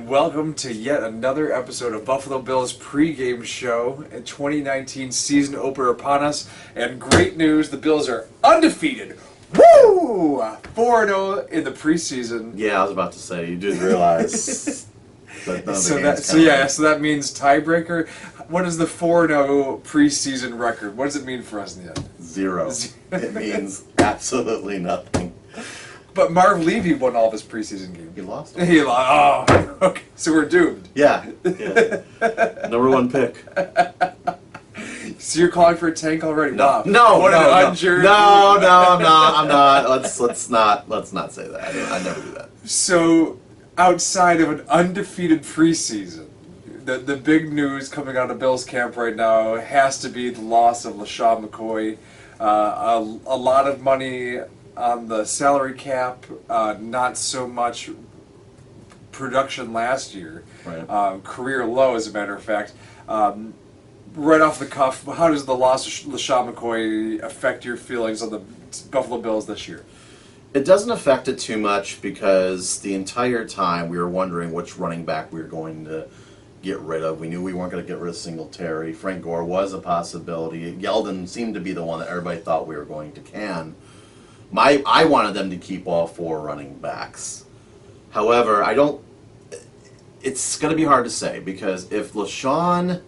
and welcome to yet another episode of Buffalo Bills Pregame Show. 2019 season opener upon us, and great news, the Bills are undefeated. Woo! 4-0 in the preseason. Yeah, I was about to say, you did realize that So that means tiebreaker. What is the 4-0 preseason record? What does it mean for us in the end? 0. It means absolutely nothing. But Marv Levy won all of his preseason games. He lost. He lost. Oh, okay. So we're doomed. Yeah. Number 1 pick. So you're calling for a tank already? No, wow. no, I'm not. Let's not say that. I never do that. So, outside of an undefeated preseason, the big news coming out of Bills camp right now has to be the loss of LeSean McCoy. A lot of money on the salary cap, not so much production last year. Right. Career low, as a matter of fact. Right off the cuff, how does the loss of LeSean McCoy affect your feelings on the Buffalo Bills this year? It doesn't affect it too much because the entire time we were wondering which running back we were going to get rid of. We knew we weren't going to get rid of Singletary. Frank Gore was a possibility. Yeldon seemed to be the one that everybody thought we were going to can. I wanted them to keep all 4 running backs. However, it's going to be hard to say because if LeSean...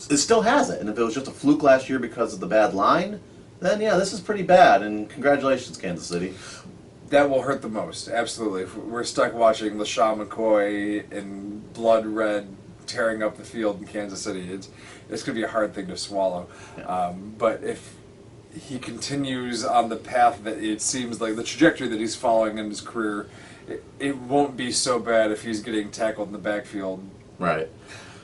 It still has it, and if it was just a fluke last year because of the bad line, then yeah, this is pretty bad, and congratulations, Kansas City. That will hurt the most, absolutely. If we're stuck watching LeSean McCoy in blood red tearing up the field in Kansas City. It's going to be a hard thing to swallow. Yeah. But if he continues on the path that it seems like, the trajectory that he's following in his career, it won't be so bad if he's getting tackled in the backfield. Right.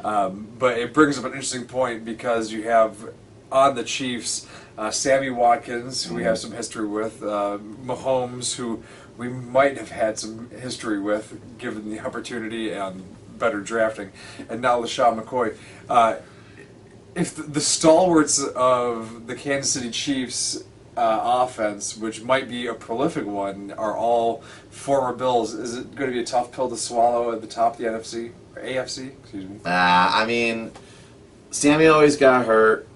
But it brings up an interesting point because you have on the Chiefs Sammy Watkins, who we have some history with, Mahomes, who we might have had some history with given the opportunity and better drafting, and now LeSean McCoy. If the stalwarts of the Kansas City Chiefs offense, which might be a prolific one, are all former Bills, is it going to be a tough pill to swallow at the top of the NFC? AFC, excuse me. I mean, Sammy always got hurt.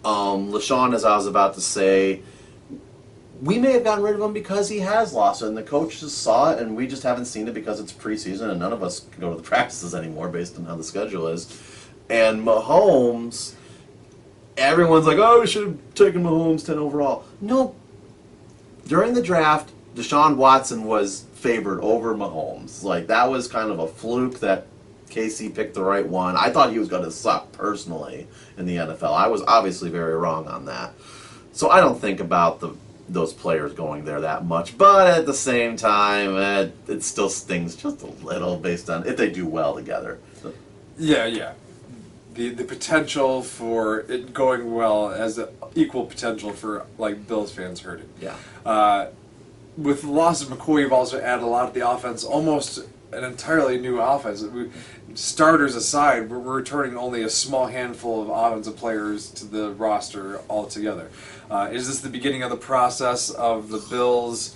LeSean, as I was about to say, we may have gotten rid of him because he has lost it, and the coaches saw it, and we just haven't seen it because it's preseason, and none of us can go to the practices anymore based on how the schedule is. And Mahomes, everyone's like, oh, we should have taken Mahomes 10 overall. No. During the draft, Deshaun Watson was favored over Mahomes. Like, that was kind of a fluke that KC picked the right one. I thought he was going to suck personally in the NFL. I was obviously very wrong on that. So I don't think about those players going there that much. But at the same time, it still stings just a little based on if they do well together. So. Yeah. The potential for it going well has an equal potential for like Bills fans hurting. Yeah. With the loss of McCoy, you've also added a lot of the offense, almost an entirely new offense. Starters aside, we're returning only a small handful of offensive players to the roster altogether. Is this the beginning of the process of the Bills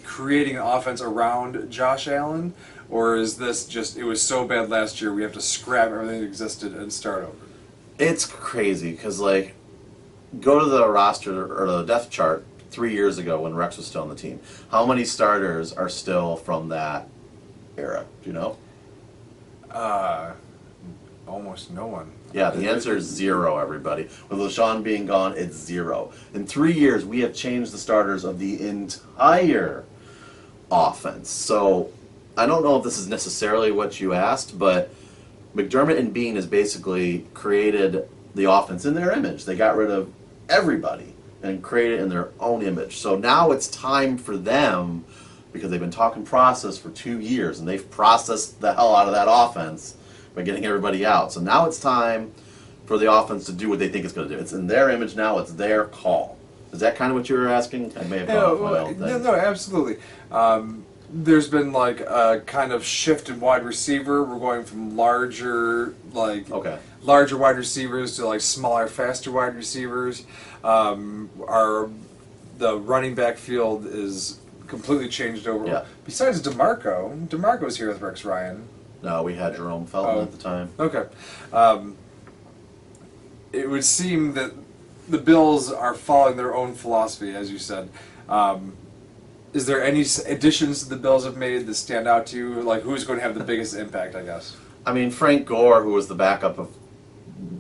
creating an offense around Josh Allen? Or is this just, it was so bad last year, we have to scrap everything that existed and start over? It's crazy, because, like, go to the roster, or the depth chart, 3 years ago when Rex was still on the team. How many starters are still from that era? Do you know? Almost no one. Yeah, the answer is 0, everybody. With LeSean being gone, it's 0. In 3 years, we have changed the starters of the entire offense. So, I don't know if this is necessarily what you asked, but McDermott and Beane has basically created the offense in their image. They got rid of everybody and created it in their own image. So now it's time for them, because they've been talking process for 2 years, and they've processed the hell out of that offense by getting everybody out. So now it's time for the offense to do what they think it's going to do. It's in their image now. It's their call. Is that kind of what you were asking? I may have gone off my own thing. No, absolutely. There's been like a kind of shift in wide receiver. We're going from larger wide receivers to like smaller, faster wide receivers. The running back field is completely changed over. Yeah. Besides DiMarco's here with Rex Ryan. No, we had Jerome Felton at the time. Okay. It would seem that the Bills are following their own philosophy, as you said. Is there any additions the Bills have made that stand out to you? Like, who's going to have the biggest impact, I guess? I mean, Frank Gore, who was the backup of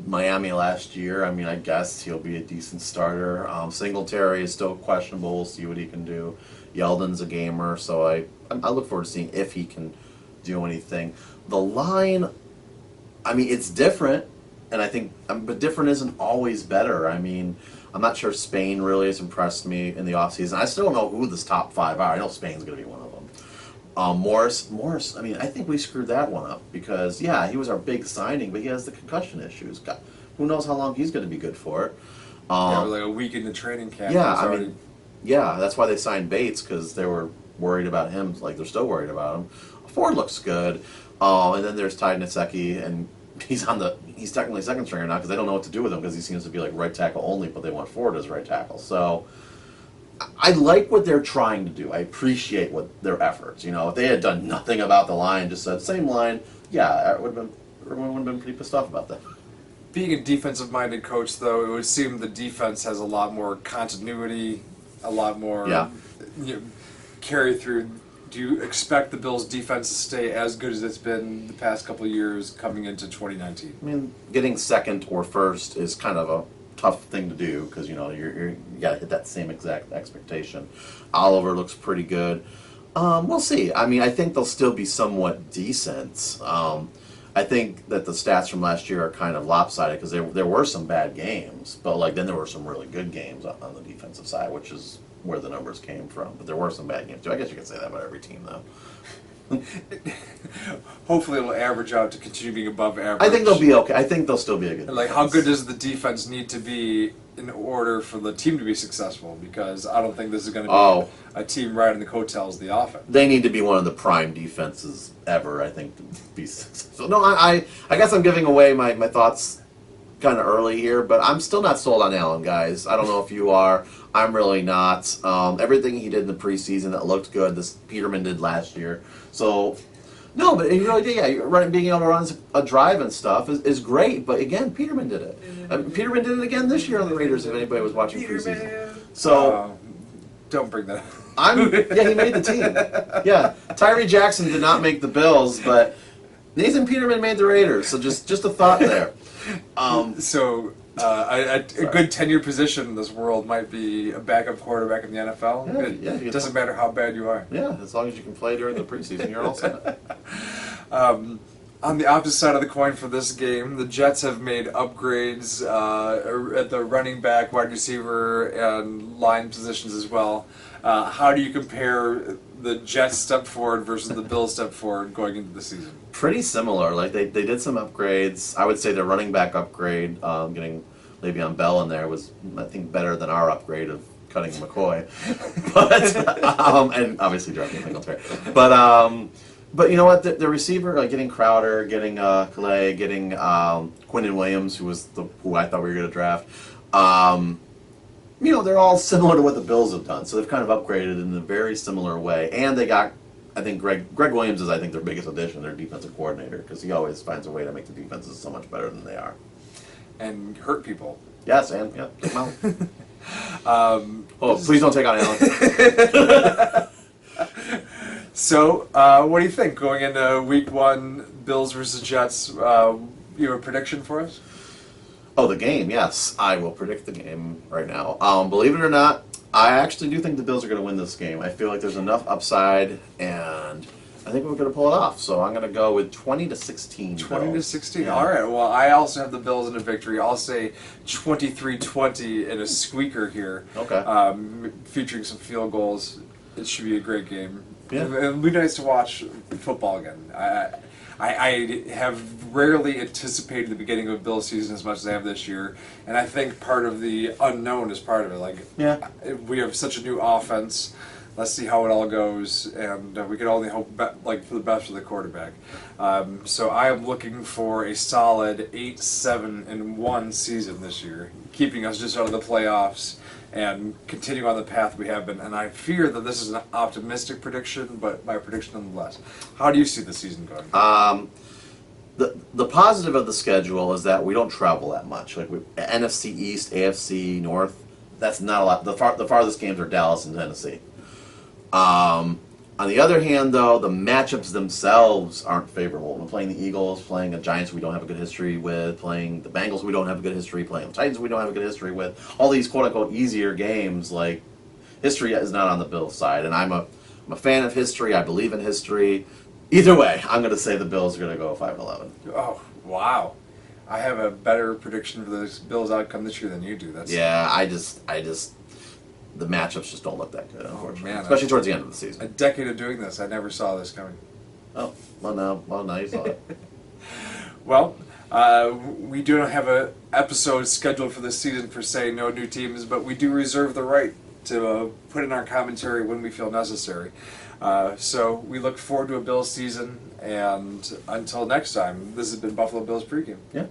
Miami last year, I mean, I guess he'll be a decent starter. Singletary is still questionable. We'll see what he can do. Yeldon's a gamer, so I look forward to seeing if he can do anything. The line, I mean, it's different, and I think, but different isn't always better. I mean, I'm not sure Spain really has impressed me in the offseason. I still don't know who this top 5 are. I know Spain's going to be one of them. Morse, I mean, I think we screwed that one up because, yeah, he was our big signing, but he has the concussion issues. God, who knows how long he's going to be good for it. Like a week in the training camp. Yeah, I mean, yeah, that's why they signed Bates, because they were worried about him, like they're still worried about him. Ford looks good. And then there's Nsekhe, and he's technically second stringer now because they don't know what to do with him because he seems to be like right tackle only, but they want Ford as right tackle. So I like what they're trying to do. I appreciate their efforts. You know, if they had done nothing about the line, just said same line, yeah, everyone would have been pretty pissed off about that. Being a defensive-minded coach, though, it would seem the defense has a lot more continuity, a lot more carry through. Do you expect the Bills' defense to stay as good as it's been the past couple of years coming into 2019? I mean, getting second or first is kind of a tough thing to do because, you know, you got to hit that same exact expectation. Oliver looks pretty good. We'll see. I mean, I think they'll still be somewhat decent. I think that the stats from last year are kind of lopsided because there were some bad games, but like then there were some really good games on the defensive side, which is where the numbers came from. But there were some bad games too. I guess you could say that about every team, though. Hopefully it'll average out to continue being above average. I think they'll be okay. I think they'll still be a good Like, defense. how good does the defense need to be in order for the team to be successful? Because I don't think this is going to be a team riding the coattails of the offense. They need to be one of the prime defenses ever, I think, to be successful. No, I guess I'm giving away my thoughts kind of early here, but I'm still not sold on Allen, guys. I don't know if you are. I'm really not. Everything he did in the preseason that looked good, this Peterman did last year. So, no, but he really did. Yeah, being able to run a drive and stuff is great. But again, Peterman did it. Peterman did it again this year on the Raiders. If anybody was watching preseason, so don't bring that up. he made the team. Yeah, Tyree Jackson did not make the Bills, but Nathan Peterman made the Raiders. So just a thought there. A good tenure position in this world might be a backup quarterback in the NFL. It doesn't matter how bad you are. Yeah, as long as you can play during the preseason, you're all set. On the opposite side of the coin for this game, the Jets have made upgrades at the running back, wide receiver, and line positions as well. How do you compare the Jets step forward versus the Bills step forward going into the season? Pretty similar. Like they did some upgrades. I would say their running back upgrade, getting Le'Veon Bell in there, was I think better than our upgrade of cutting McCoy, but and obviously drafting Singletary. But you know what? The receiver, like getting Crowder, getting Kalil, getting Quinton Williams, who I thought we were going to draft. You know, they're all similar to what the Bills have done, so they've kind of upgraded in a very similar way. And they got, I think Gregg Williams is, I think, their biggest addition, their defensive coordinator, because he always finds a way to make the defenses so much better than they are. And hurt people. Yes, and yeah, take them out. Please don't take on Allen. So, what do you think going into Week 1, Bills versus Jets? You have a prediction for us? Oh, the game, yes. I will predict the game right now. Believe it or not, I actually do think the Bills are going to win this game. I feel like there's enough upside, and I think we're going to pull it off. So I'm going to go with 20-16. 20-16. Yeah. All right. Well, I also have the Bills in a victory. I'll say 23-20 in a squeaker here. Okay. Featuring some field goals. It should be a great game. Yeah. It'll be nice to watch football again. I have rarely anticipated the beginning of a Bills season as much as I have this year, and I think part of the unknown is part of it. Like, yeah, we have such a new offense let's see how it all goes, and we can only hope for the best for the quarterback. So I am looking for a solid 8-7-1 season this year, keeping us just out of the playoffs and continue on the path we have been. And I fear that this is an optimistic prediction, but my prediction nonetheless. How do you see the season going? The positive of the schedule is that we don't travel that much. Like NFC East, AFC North, that's not a lot. The farthest games are Dallas and Tennessee. On the other hand, though, the matchups themselves aren't favorable. We're playing the Eagles, playing the Giants we don't have a good history with, playing the Bengals we don't have a good history, playing the Titans we don't have a good history with. All these quote-unquote easier games, like, history is not on the Bills' side. And I'm a fan of history. I believe in history. Either way, I'm going to say the Bills are going to go 5-11. Oh, wow. I have a better prediction for the Bills' outcome this year than you do. Yeah, I just the matchups just don't look that good, unfortunately. Man, especially towards the end of the season. A decade of doing this, I never saw this coming. Oh, well now you saw it. Well, we do not have an episode scheduled for this season per se, no new teams, but we do reserve the right to put in our commentary when we feel necessary. So we look forward to a Bills season, and until next time, this has been Buffalo Bills Pregame. Yeah.